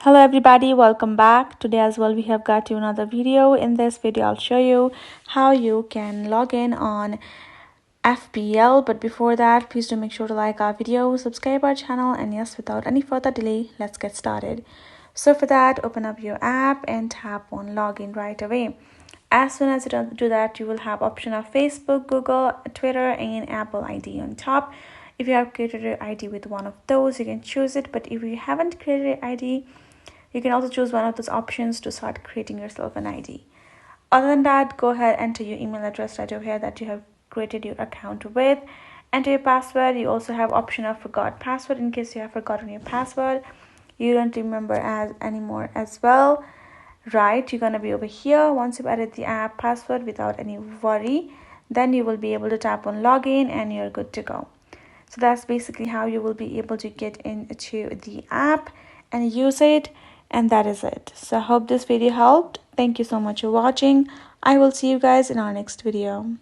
Hello everybody, welcome back. Today as well we have got you another video. In this video I'll show you how you can log in on FPL, but before that please do make sure to like our video, subscribe our channel, and yes, without any further delay, let's get started. So for that, open up your app and tap on login right away. As soon as you do that, you will have option of Facebook, Google, Twitter, and Apple ID on top. If you have created your ID with one of those, you can choose it, but if you haven't created your ID, you can also choose one of those options to start creating yourself an ID. Other than that, go ahead, enter your email address right over here that you have created your account with. Enter your password. You also have option of forgot password in case you have forgotten your password. You don't remember as anymore as well. Right, you're gonna be over here. Once you've added the app password without any worry, then you will be able to tap on login and you're good to go. So that's basically how you will be able to get into the app and use it, and that is it. So I hope this video helped. Thank you so much for watching. I will see you guys in our next video.